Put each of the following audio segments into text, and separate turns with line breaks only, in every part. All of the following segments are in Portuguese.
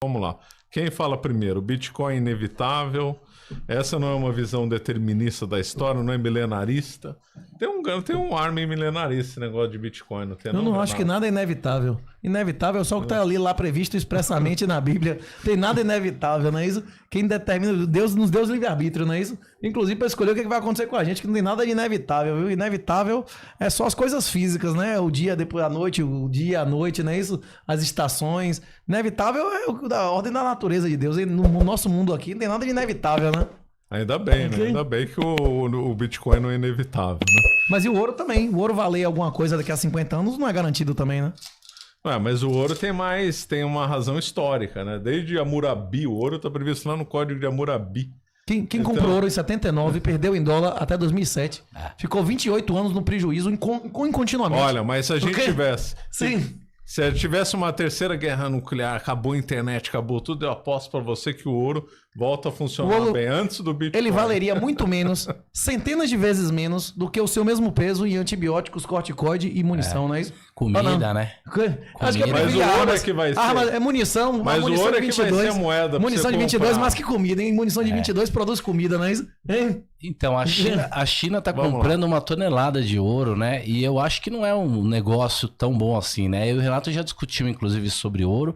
Vamos lá. Quem fala primeiro? Bitcoin inevitável. Essa não é uma visão determinista da história, não é milenarista. Tem um ar meio milenarista esse negócio de Bitcoin. Não tem,
eu não acho que nada é inevitável. Inevitável é só o que está ali lá previsto expressamente na Bíblia. Tem nada inevitável, não é isso? Quem determina, Deus nos deu os livre-arbítrio, não é isso? Inclusive para escolher o que vai acontecer com a gente, que não tem nada de inevitável, viu? Inevitável é só as coisas físicas, né? O dia, depois a noite, o dia, a noite, não é isso? As estações. Inevitável é da ordem da natureza de Deus. E no nosso mundo aqui não tem nada de inevitável, né?
Ainda bem, né? Ainda bem que o Bitcoin não é inevitável, né?
Mas e o ouro também? O ouro valer alguma coisa daqui a 50 anos não é garantido também, né?
Mas o ouro tem uma razão histórica, né? Desde Hammurabi, o ouro está previsto lá no Código de Hammurabi.
Quem comprou ouro em 79 perdeu em dólar até 2007. Ficou 28 anos no prejuízo incontinuamente.
Olha, mas se a gente tivesse...
Sim.
Se tivesse uma terceira guerra nuclear, acabou a internet, acabou tudo, eu aposto para você que o ouro volta a funcionar bem antes do Bitcoin.
Ele valeria muito menos, centenas de vezes menos, do que o seu mesmo peso em antibióticos, corticoide e munição, não é isso?
Comida, né?
Acho que é
mas o ouro é que vai ser.
É munição.
Mas o ouro é que vai ser a moeda.
Munição de 22 mais que comida, hein? Munição de 22 produz comida, não é isso?
Então, a China tá comprando uma tonelada de ouro, né? E eu acho que não é um negócio tão bom assim, né? Eu e o Renato já discutimos, inclusive, sobre ouro.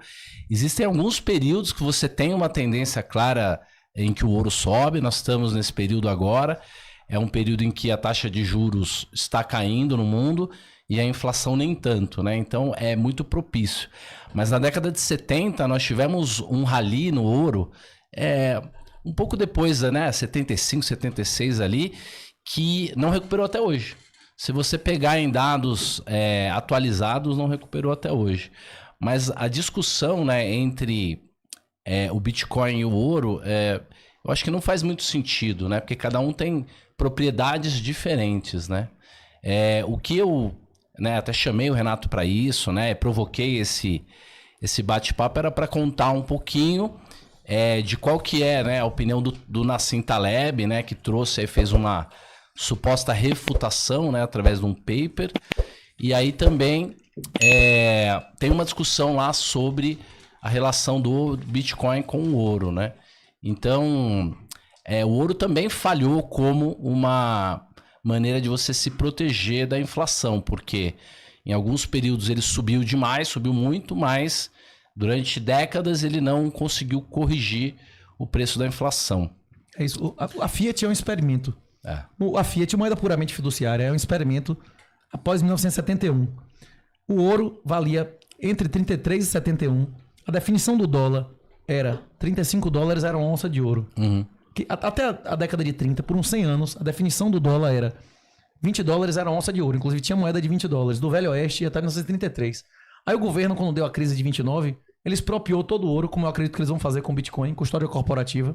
Existem alguns períodos que você tem uma tendência clara em que o ouro sobe. Nós estamos nesse período agora. É um período em que a taxa de juros está caindo no mundo e a inflação nem tanto, né? Então é muito propício. Mas na década de 70 nós tivemos um rally no ouro, um pouco depois, né? 75, 76 ali, que não recuperou até hoje. Se você pegar em dados atualizados, não recuperou até hoje. Mas a discussão, né, entre o Bitcoin e o ouro, eu acho que não faz muito sentido, né? Porque cada um tem propriedades diferentes, né? O que eu, né, até chamei o Renato para isso, né? Provoquei esse bate-papo era para contar um pouquinho de qual que é, né, a opinião do Nassim Taleb, né? Que trouxe aí, fez uma suposta refutação, né? Através de um paper. E aí também tem uma discussão lá sobre a relação do Bitcoin com o ouro, né? Então, o ouro também falhou como uma maneira de você se proteger da inflação, porque em alguns períodos ele subiu demais, subiu muito, mas durante décadas ele não conseguiu corrigir o preço da inflação.
É isso. A Fiat é um experimento. A Fiat, moeda puramente fiduciária, é um experimento após 1971. O ouro valia entre 33 e 71. A definição do dólar era $35 era uma onça de ouro.
Uhum.
Até a década de 30, por uns 100 anos, a definição do dólar era $20 era onça de ouro. Inclusive tinha moeda de $20, do Velho Oeste até 1933. Aí o governo, quando deu a crise de 29, ele expropriou todo o ouro, como eu acredito que eles vão fazer com o Bitcoin, custódia corporativa.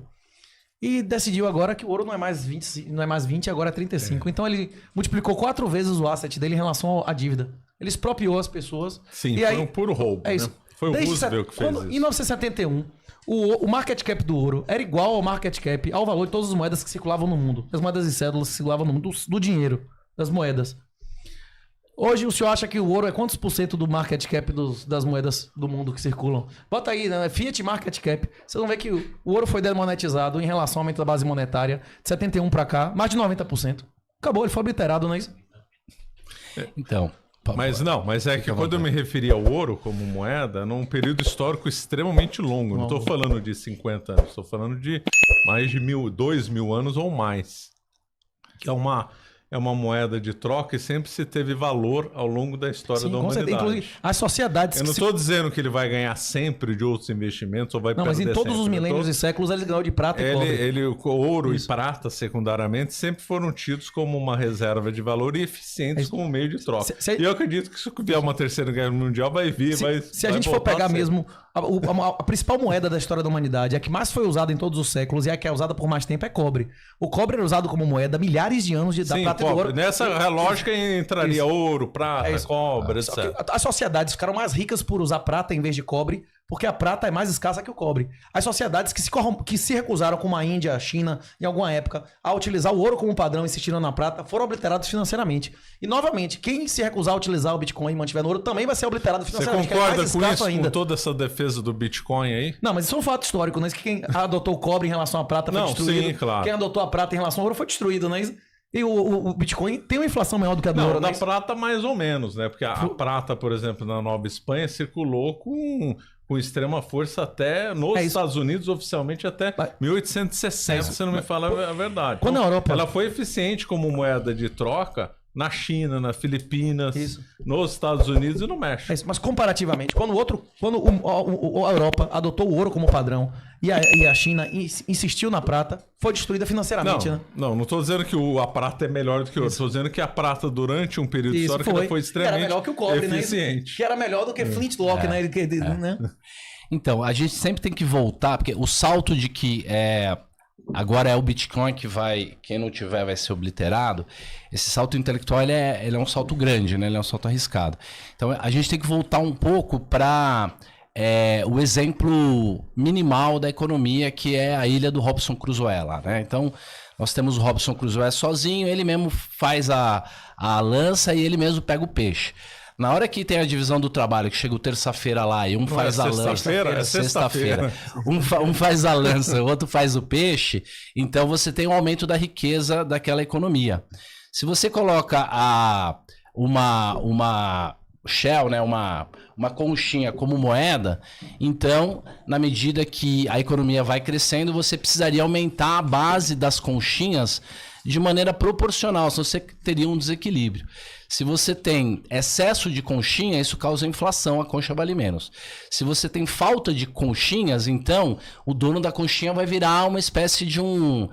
E decidiu agora que o ouro não é mais 20, agora é 35. Então ele multiplicou 4 vezes o asset dele em relação à dívida. Ele expropriou as pessoas.
Sim,
e
foi
aí,
um puro roubo.
É isso.
Né? Foi o Roosevelt que fez isso.
Em 1971, o market cap do ouro era igual ao market cap, ao valor de todas as moedas que circulavam no mundo. As moedas e cédulas que circulavam no mundo, do dinheiro, das moedas. Hoje o senhor acha que o ouro é quantos por cento do market cap das moedas do mundo que circulam? Bota aí, né? Fiat Market Cap. Vocês vão ver que o ouro foi demonetizado em relação ao aumento da base monetária de 71 para cá, mais de 90%. Acabou, ele foi obliterado, não é isso?
Então...
Mas é que quando eu me referi ao ouro como moeda, num período histórico extremamente longo. Não estou falando de 50 anos, estou falando de mais de 2.000 anos ou mais. Que é uma moeda de troca e sempre se teve valor ao longo da história da humanidade.
Inclusive, as sociedades...
Eu não estou dizendo que ele vai ganhar sempre de outros investimentos ou vai perder sempre.
Não, mas em todos os milênios e séculos ele ganhou de prata e cobre.
Ouro e prata, secundariamente, sempre foram tidos como uma reserva de valor e eficientes como meio de troca. E eu acredito que se vier uma terceira guerra mundial vai vir,
se a gente for pegar mesmo... A principal moeda da história da humanidade, a que mais foi usada em todos os séculos e a que é usada por mais tempo é cobre. O cobre era usado como moeda há milhares de anos da prata e do ouro.
Nessa lógica entraria ouro, prata, cobre, etc.
As sociedades ficaram mais ricas por usar prata em vez de cobre Porque a prata é mais escassa que o cobre. As sociedades que se recusaram, como a Índia, a China, em alguma época, a utilizar o ouro como padrão e insistiram na prata, foram obliterados financeiramente. E, novamente, quem se recusar a utilizar o Bitcoin e mantiver no ouro também vai ser obliterado financeiramente.
Você concorda com isso, ainda. Com toda essa defesa do Bitcoin aí?
Não, mas isso é um fato histórico, né? Que quem adotou o cobre em relação à prata foi destruído.
Sim, claro.
Quem adotou a prata em relação ao ouro foi destruído, né? E o Bitcoin tem uma inflação maior do que a do ouro, né?
Na prata, mais ou menos, né? Porque a prata, por exemplo, na Nova Espanha, circulou com extrema força até nos Estados Unidos, oficialmente até 1860, se não me fala a verdade.
Quando a Europa...
Ela foi eficiente como moeda de troca na China, nas Filipinas, nos Estados Unidos e no México.
Mas comparativamente, quando a Europa adotou o ouro como padrão e a China insistiu na prata, foi destruída financeiramente, né?
Não estou dizendo que a prata é melhor do que o ouro. Estou dizendo que a prata, durante um período histórico, ela foi extremamente
era melhor que o cobre,
eficiente.
Né? Que era melhor do que Flintlock, né? Né?
Então, a gente sempre tem que voltar, porque o salto de que agora é o Bitcoin que vai, quem não tiver vai ser obliterado, esse salto intelectual ele é um salto grande, né? Ele é um salto arriscado. Então a gente tem que voltar um pouco para o exemplo minimal da economia, que é a ilha do Robinson Crusoe lá, né? Então nós temos o Robinson Crusoe sozinho, ele mesmo faz a lança e ele mesmo pega o peixe. Na hora que tem a divisão do trabalho, que chega o terça-feira lá e um faz a lança...
É sexta-feira.
Um faz a lança, o outro faz o peixe. Então você tem um aumento da riqueza daquela economia. Se você coloca uma shell, né, uma conchinha como moeda, então, na medida que a economia vai crescendo, você precisaria aumentar a base das conchinhas de maneira proporcional, senão você teria um desequilíbrio. Se você tem excesso de conchinha, isso causa inflação, a concha vale menos. Se você tem falta de conchinhas, então o dono da conchinha vai virar uma espécie de um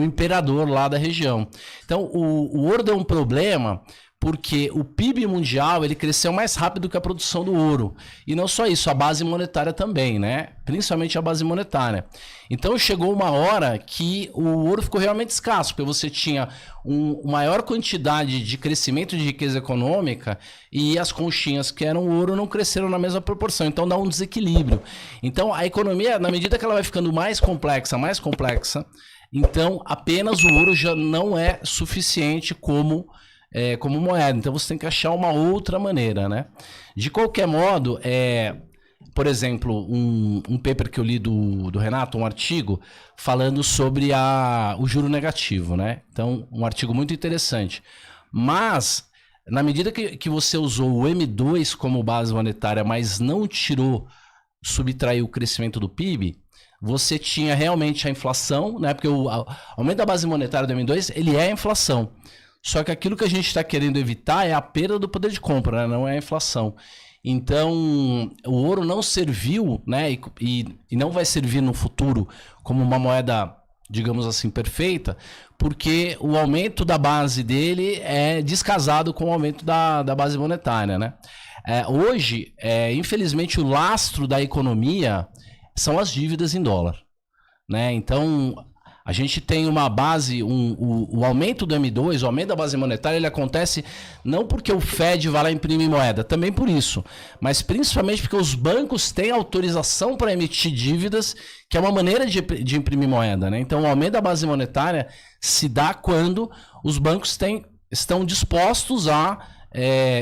imperador lá da região. Então o ouro deu um problema porque o PIB mundial ele cresceu mais rápido que a produção do ouro. E não só isso, a base monetária também, né? Principalmente a base monetária. Então chegou uma hora que o ouro ficou realmente escasso, porque você tinha uma maior quantidade de crescimento de riqueza econômica e as conchinhas que eram ouro não cresceram na mesma proporção. Então dá um desequilíbrio. Então a economia, na medida que ela vai ficando mais complexa, então apenas o ouro já não é suficiente como moeda. Então você tem que achar uma outra maneira, né? De qualquer modo, por exemplo, um paper que eu li do Renato, um artigo falando sobre o juro negativo, né? Então, um artigo muito interessante. Mas, na medida que você usou o M2 como base monetária, mas não subtraiu o crescimento do PIB, você tinha realmente a inflação, né? Porque o aumento da base monetária do M2, ele é a inflação. Só que aquilo que a gente está querendo evitar é a perda do poder de compra, né? Não é a inflação. Então, o ouro não serviu, né? E não vai servir no futuro como uma moeda, digamos assim, perfeita, porque o aumento da base dele é descasado com o aumento da base monetária, né? Hoje, infelizmente, o lastro da economia são as dívidas em dólar, né? Então, a gente tem uma base, o aumento do M2, o aumento da base monetária, ele acontece não porque o Fed vai lá imprimir moeda, também por isso, mas principalmente porque os bancos têm autorização para emitir dívidas, que é uma maneira de imprimir moeda, né? Então, o aumento da base monetária se dá quando os bancos estão dispostos a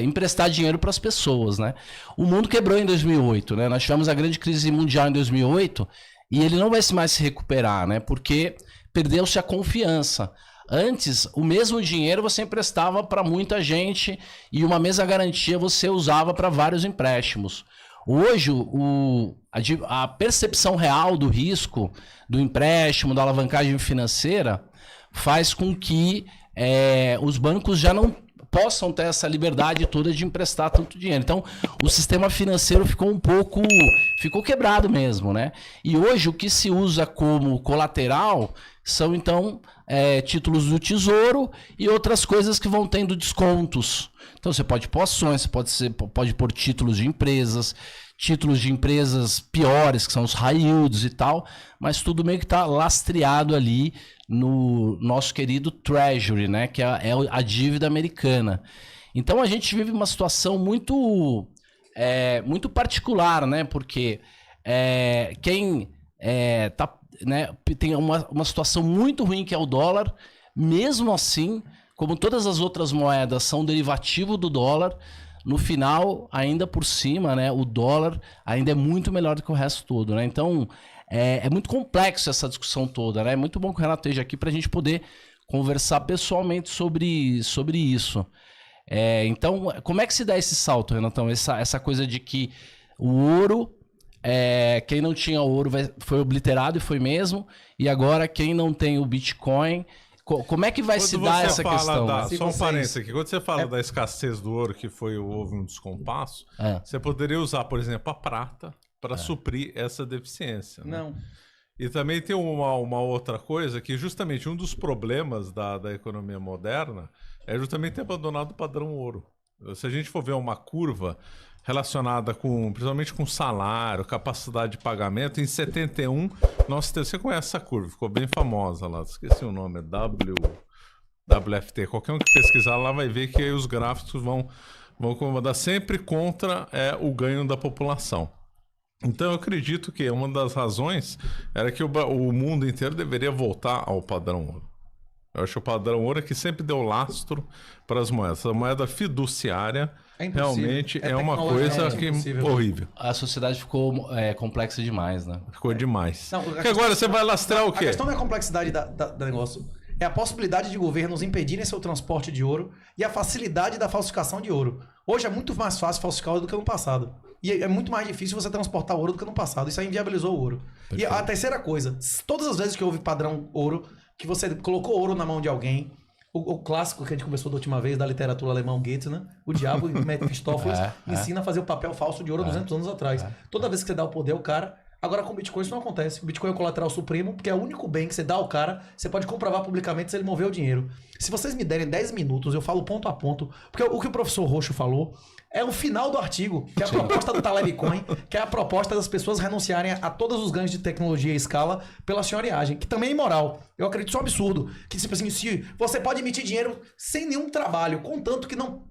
emprestar dinheiro para as pessoas, né? O mundo quebrou em 2008, né? Nós tivemos a grande crise mundial em 2008 e ele não vai mais se recuperar, né? Porque perdeu-se a confiança. Antes, o mesmo dinheiro você emprestava para muita gente e uma mesma garantia você usava para vários empréstimos. Hoje, a percepção real do risco, do empréstimo, da alavancagem financeira, faz com que os bancos já não possam ter essa liberdade toda de emprestar tanto dinheiro. Então, o sistema financeiro ficou quebrado mesmo, né? E hoje o que se usa como colateral são, então, títulos do Tesouro e outras coisas que vão tendo descontos. Então, você pode pôr ações, você pode pôr títulos de empresas piores, que são os high yields e tal, mas tudo meio que está lastreado ali no nosso querido Treasury, né? Que é a dívida americana. Então, a gente vive uma situação muito particular, né? Porque quem né, tem uma situação muito ruim que é o dólar, mesmo assim, como todas as outras moedas são derivativo do dólar, no final, ainda por cima, né, o dólar ainda é muito melhor do que o resto todo, né? Então, é muito complexo essa discussão toda, né? É muito bom que o Renato esteja aqui para a gente poder conversar pessoalmente sobre isso. Então, como é que se dá esse salto, Renatão? Essa coisa de que o ouro, quem não tinha ouro foi obliterado e foi mesmo, e agora quem não tem o Bitcoin... Como é que vai se dar essa questão?
Só um parênteses aqui. Quando você fala da escassez do ouro, que houve um descompasso, você poderia usar, por exemplo, a prata para suprir essa deficiência. Né?
Não.
E também tem uma outra coisa que justamente um dos problemas da economia moderna é justamente ter abandonado o padrão ouro. Se a gente for ver uma curva relacionada principalmente com salário, capacidade de pagamento, em 71, você conhece essa curva, ficou bem famosa lá, esqueci o nome, WFT, qualquer um que pesquisar lá vai ver que aí os gráficos vão comandar sempre contra o ganho da população. Então eu acredito que uma das razões era que o mundo inteiro deveria voltar ao padrão ouro. Eu acho que o padrão ouro é que sempre deu lastro para as moedas. A moeda fiduciária realmente é uma coisa horrível.
A sociedade ficou complexa demais, né?
Ficou demais. Porque agora você vai lastrar o quê?
A questão não é a complexidade do negócio. É a possibilidade de governos impedirem seu transporte de ouro e a facilidade da falsificação de ouro. Hoje é muito mais fácil falsificar ouro do que no passado. E é muito mais difícil você transportar ouro do que no passado. Isso aí inviabilizou o ouro. Perfeito. E a terceira coisa, todas as vezes que houve padrão ouro, que você colocou ouro na mão de alguém, o clássico que a gente conversou da última vez da literatura alemã Goethe, né? O diabo Mephistófeles ensina a fazer o papel falso de ouro 200 anos atrás. Toda vez que você dá o poder ao cara, agora com o Bitcoin isso não acontece. O Bitcoin é o colateral supremo, porque é o único bem que você dá ao cara, você pode comprovar publicamente se ele moveu o dinheiro. Se vocês me derem 10 minutos, eu falo ponto a ponto, porque o que o professor Roxo falou é o final do artigo, que é a proposta do Taleb Coin, que é a proposta das pessoas renunciarem a todos os ganhos de tecnologia e escala pela senhoriagem, que também é imoral. Eu acredito isso é um absurdo. Que tipo assim, se você pode emitir dinheiro sem nenhum trabalho, contanto que não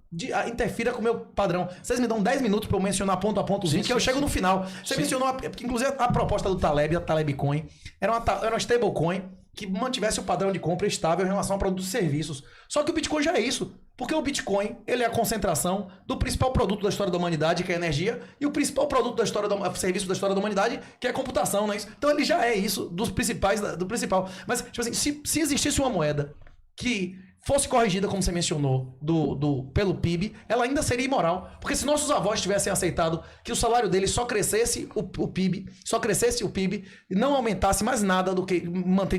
interfira com o meu padrão. Vocês me dão 10 minutos para eu mencionar ponto a ponto, que eu chego no final. Você mencionou, inclusive a proposta do Taleb, a Taleb Coin, era uma stablecoin que mantivesse o padrão de compra estável em relação a produtos e serviços. Só que o Bitcoin já é isso. Porque o Bitcoin, ele é a concentração do principal produto da história da humanidade, que é a energia, e o principal produto da história serviço da história da humanidade, que é a computação, não é isso? Então ele já é isso, do principal. Mas, tipo assim, se existisse uma moeda que fosse corrigida, como você mencionou, pelo PIB, ela ainda seria imoral. Porque se nossos avós tivessem aceitado que o salário deles só crescesse o PIB, e não aumentasse mais nada do que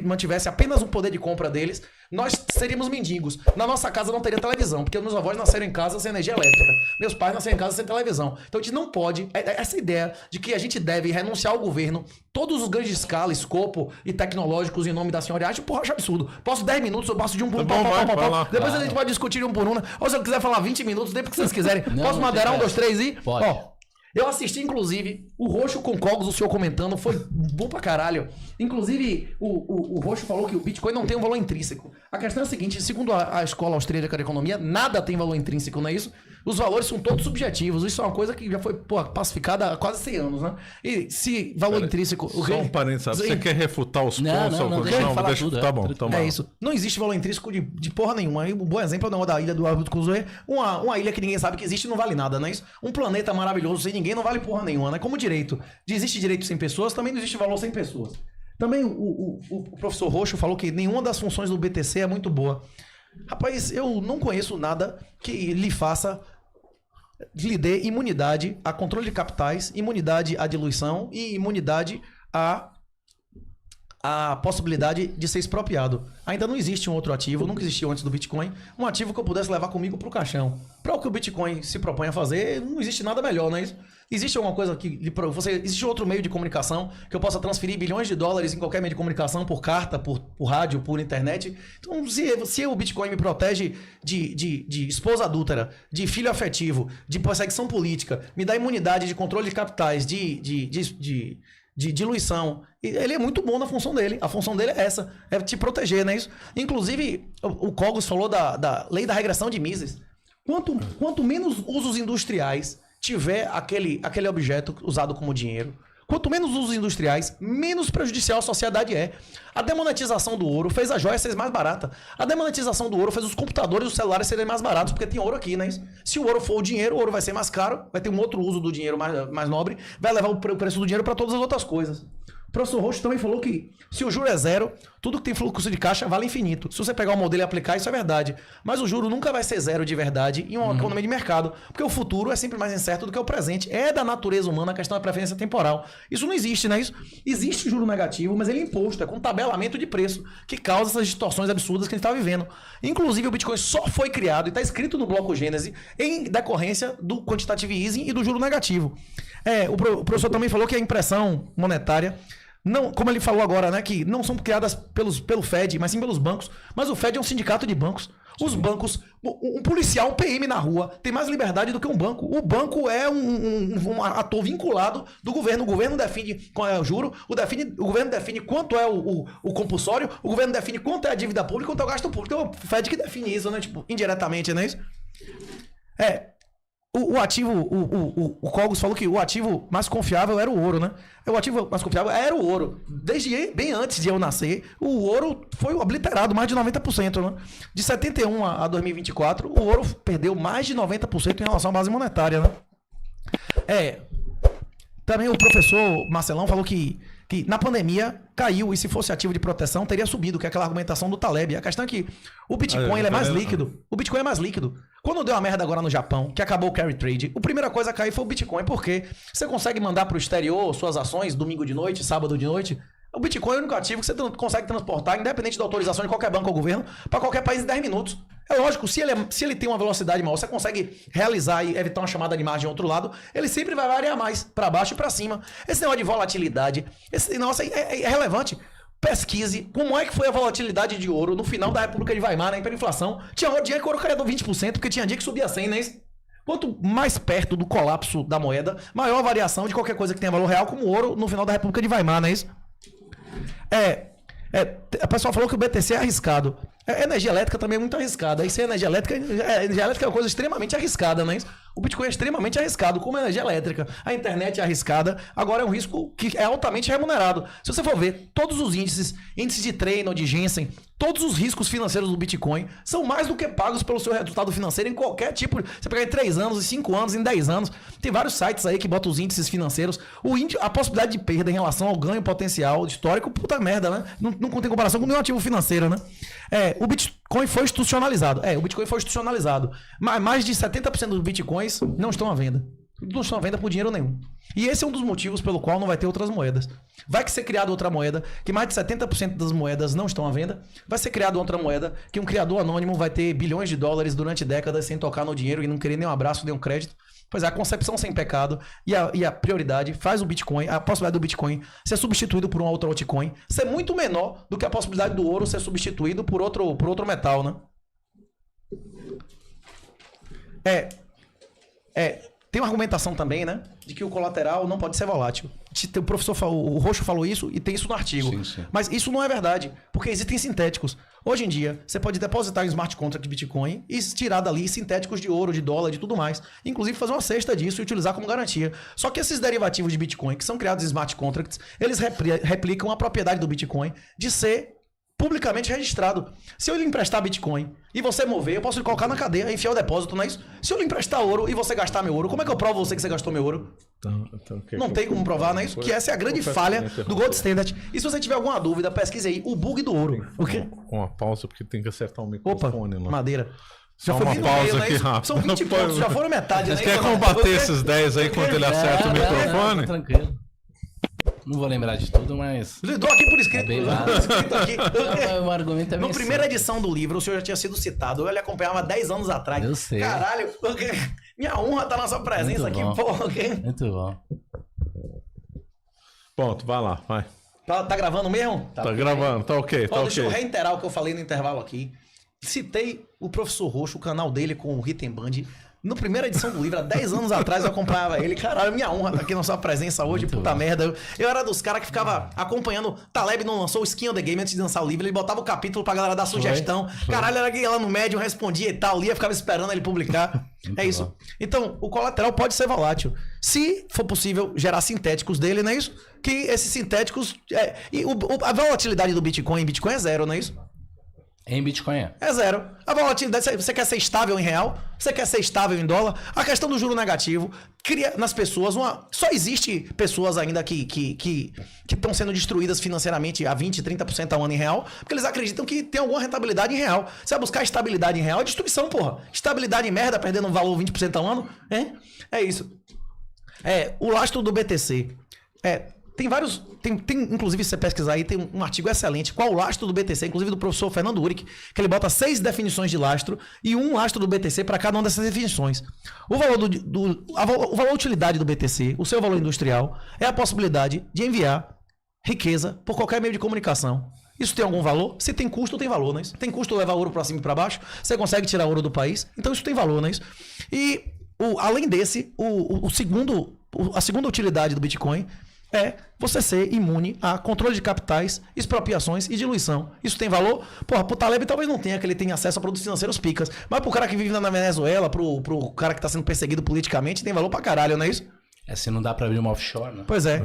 mantivesse apenas o poder de compra deles, nós seríamos mendigos. Na nossa casa não teria televisão, porque meus avós nasceram em casa sem energia elétrica. Meus pais nasceram em casa sem televisão. Então a gente não pode... Essa ideia de que a gente deve renunciar ao governo, todos os ganhos de escala, escopo e tecnológicos em nome da senhoriagem, porra, acho absurdo. Posso 10 minutos, eu passo de um por um. Depois a gente pode discutir um por um. Ou se eu quiser falar 20 minutos, tempo que vocês quiserem. Posso madeirar 1, 2, 3 e...
Pode.
Ó, eu assisti, inclusive, o Roxo com Cogos, o senhor comentando, foi bom pra caralho. Inclusive, o Roxo falou que o Bitcoin não tem um valor intrínseco. A questão é a seguinte, segundo a Escola Austríaca de Economia, nada tem valor intrínseco, não é isso? Os valores são todos subjetivos. Isso é uma coisa que já foi pacificada há quase 100 anos, né? E se valor intrínseco...
Só um parênteses, sabe? Você quer refutar os pontos?
Deixa
tá bom.
É isso. Não existe valor intrínseco de porra nenhuma. Um bom exemplo é da ilha do Albert Crusoe. Uma ilha que ninguém sabe que existe não vale nada, não é isso? Um planeta maravilhoso sem ninguém não vale porra nenhuma, né? Como direito. Existe direito sem pessoas, também não existe valor sem pessoas. Também o professor Roxo falou que nenhuma das funções do BTC é muito boa. Rapaz, eu não conheço nada que lhe dê imunidade a controle de capitais, imunidade à diluição e imunidade a possibilidade de ser expropriado. Ainda não existe um outro ativo, nunca existiu antes do Bitcoin, um ativo que eu pudesse levar comigo pro caixão. Para o que o Bitcoin se propõe a fazer, não existe nada melhor, não é isso? Existe alguma coisa existe outro meio de comunicação que eu possa transferir bilhões de dólares em qualquer meio de comunicação, por carta, por rádio, por internet? Então, se o Bitcoin me protege de esposa adúltera, de filho afetivo, de perseguição política, me dá imunidade de controle de capitais, de diluição, ele é muito bom na função dele. A função dele é essa, é te proteger, não é isso? Inclusive, o Cogos falou da lei da regressão de Mises. Quanto menos usos industriais tiver aquele objeto usado como dinheiro, Quanto menos usos industriais, menos prejudicial a sociedade é. A demonetização do ouro fez a joia ser mais barata. A demonetização do ouro fez os computadores e os celulares serem mais baratos, porque tem ouro aqui, né? Se o ouro for o dinheiro, o ouro vai ser mais caro, vai ter um outro uso do dinheiro mais nobre, vai levar o preço do dinheiro para todas as outras coisas. O professor Rocha também falou que se o juro é zero, tudo que tem fluxo de caixa vale infinito. Se você pegar o modelo e aplicar, isso é verdade. Mas o juro nunca vai ser zero de verdade em uma economia de mercado, porque o futuro é sempre mais incerto do que o presente. É da natureza humana a questão da preferência temporal. Isso não existe, né? Existe juro negativo, mas ele é imposto, é com tabelamento de preço, que causa essas distorções absurdas que a gente está vivendo. Inclusive, o Bitcoin só foi criado e está escrito no bloco Gênese em decorrência do quantitative easing e do juro negativo. O professor também falou que a impressão monetária, não, como ele falou agora, né, que não são criadas pelo Fed, mas sim pelos bancos. Mas o Fed é um sindicato de bancos. Os bancos, um policial, um PM na rua, tem mais liberdade do que um banco. O banco é um ator vinculado do governo. O governo define qual é o juro, o governo define quanto é o compulsório, o governo define quanto é a dívida pública, quanto é o gasto público. Então, o Fed que define isso, né? Tipo, indiretamente, não é isso? O ativo, o Cogos falou que o ativo mais confiável era o ouro, né? O ativo mais confiável era o ouro. Desde bem antes de eu nascer, o ouro foi obliterado, mais de 90%, né? De 71 a 2024, o ouro perdeu mais de 90% em relação à base monetária, né? Também o professor Marcelão falou que na pandemia caiu e se fosse ativo de proteção teria subido, que é aquela argumentação do Taleb. A questão é que o Bitcoin ele é mais líquido. O Bitcoin é mais líquido. Quando deu uma merda agora no Japão, que acabou o carry trade, a primeira coisa a cair foi o Bitcoin, porque você consegue mandar para o exterior suas ações domingo de noite, sábado de noite. O Bitcoin é o único ativo que você consegue transportar, independente da autorização de qualquer banco ou governo, para qualquer país em 10 minutos. É lógico, se ele tem uma velocidade maior, você consegue realizar e evitar uma chamada de margem ao outro lado, ele sempre vai variar mais, para baixo e para cima. Esse negócio de volatilidade, esse negócio é relevante. Pesquise como é que foi a volatilidade de ouro no final da República de Weimar, na hiperinflação. Tinha dia que o ouro caía 20%, porque tinha dia que subia 100%, né? Quanto mais perto do colapso da moeda, maior a variação de qualquer coisa que tenha valor real, como o ouro no final da República de Weimar, não é isso? A pessoa falou que o BTC é arriscado. A energia elétrica também é muito arriscada. Aí, se energia elétrica é uma coisa extremamente arriscada, não é isso? O Bitcoin é extremamente arriscado, como a energia elétrica. A internet é arriscada, agora é um risco que é altamente remunerado. Se você for ver todos os índices de Treino, de Jensen, todos os riscos financeiros do Bitcoin são mais do que pagos pelo seu resultado financeiro em qualquer tipo. Você pegar em 3 anos, em 5 anos, em 10 anos. Tem vários sites aí que botam os índices financeiros. A possibilidade de perda em relação ao ganho potencial histórico, puta merda, né? Não tem comparação com nenhum ativo financeiro, né? O Bitcoin foi institucionalizado. O Bitcoin foi institucionalizado. Mas mais de 70% dos Bitcoins não estão à venda. Não estão à venda por dinheiro nenhum. E esse é um dos motivos pelo qual não vai ter outras moedas. Vai ser criada outra moeda, que mais de 70% das moedas não estão à venda. Vai ser criada outra moeda, que um criador anônimo vai ter bilhões de dólares durante décadas sem tocar no dinheiro e não querer nem um abraço, nem um crédito. Pois é, a concepção sem pecado e a prioridade faz o Bitcoin, a possibilidade do Bitcoin ser substituído por um outro altcoin ser muito menor do que a possibilidade do ouro ser substituído por outro metal, né? Tem uma argumentação também, né? De que o colateral não pode ser volátil. O professor o Roxo falou isso e tem isso no artigo. Sim. Mas isso não é verdade, porque existem sintéticos. Hoje em dia, você pode depositar em smart contract de Bitcoin e tirar dali sintéticos de ouro, de dólar, de tudo mais. Inclusive fazer uma cesta disso e utilizar como garantia. Só que esses derivativos de Bitcoin, que são criados em smart contracts, eles replicam a propriedade do Bitcoin de ser publicamente registrado. Se eu lhe emprestar Bitcoin e você mover, eu posso lhe colocar na cadeia e enfiar o depósito, não é isso? Se eu lhe emprestar ouro e você gastar meu ouro, como é que eu provo você que você gastou meu ouro? Não tem como provar, não é isso? Que essa é a grande falha do Gold Standard. E se você tiver alguma dúvida, pesquise aí o bug do ouro.
Uma pausa, porque tem que acertar o microfone.
Opa, madeira.
Já foi uma pausa aqui rápida.
São 20 pontos, já foram metade.
Você quer combater esses 10 aí quando ele acerta o microfone?
Tranquilo. Não vou lembrar de tudo, mas...
Eu dou aqui por escrito.
Aqui. Não, o argumento é
na primeira edição do livro, o senhor já tinha sido citado. Eu lhe acompanhava 10 anos atrás.
Eu sei.
Caralho, minha honra tá na sua presença aqui, porra.
Muito bom.
Ponto, vai lá, vai.
Tá gravando mesmo?
Tá gravando, tá ok, tá ok.
Deixa eu reiterar o que eu falei no intervalo aqui. citei o Professor Roxo, o canal dele com o Ritemband. Na primeira edição do livro, há 10 anos atrás, eu acompanhava ele. Caralho, minha honra tá aqui na sua presença hoje, muito puta bom. Merda. Eu era dos caras que ficava acompanhando. Taleb não lançou o Skin of the Game antes de lançar o livro. Ele botava o capítulo pra galera dar sugestão. Caralho, era que lá no Medium respondia e tal. Lia, ficava esperando ele publicar. É isso. Bom. Então, o colateral pode ser volátil. Se for possível gerar sintéticos dele, não é isso? Que esses sintéticos... a volatilidade do Bitcoin em Bitcoin é zero, não é isso?
Em Bitcoin
é zero. A volatilidade, você quer ser estável em real? Você quer ser estável em dólar? A questão do juro negativo cria nas pessoas uma... Só existe pessoas ainda que estão sendo destruídas financeiramente a 20%, 30% ao ano em real, porque eles acreditam que tem alguma rentabilidade em real. Você vai buscar estabilidade em real, é destruição, porra. Estabilidade em merda, perdendo um valor 20% ao ano. É isso. O lastro do BTC. Tem vários... inclusive, se você pesquisar aí, tem um artigo excelente. Qual o lastro do BTC? Inclusive do professor Fernando Uric, que ele bota 6 definições de lastro e um lastro do BTC para cada uma dessas definições. O valor o valor utilidade do BTC, o seu valor industrial, é a possibilidade de enviar riqueza por qualquer meio de comunicação. Isso tem algum valor? Se tem custo, tem valor, não é isso? Tem custo levar ouro para cima e para baixo? Você consegue tirar ouro do país? Então isso tem valor, não é isso? E além desse, a segunda utilidade do Bitcoin é você ser imune a controle de capitais, expropriações e diluição. Isso tem valor? Porra, pro Taleb talvez não tenha, que ele tenha acesso a produtos financeiros picas. Mas pro cara que vive na Venezuela, pro cara que tá sendo perseguido politicamente, tem valor pra caralho, não é isso?
Se não dá pra abrir uma offshore, né?
Pois é.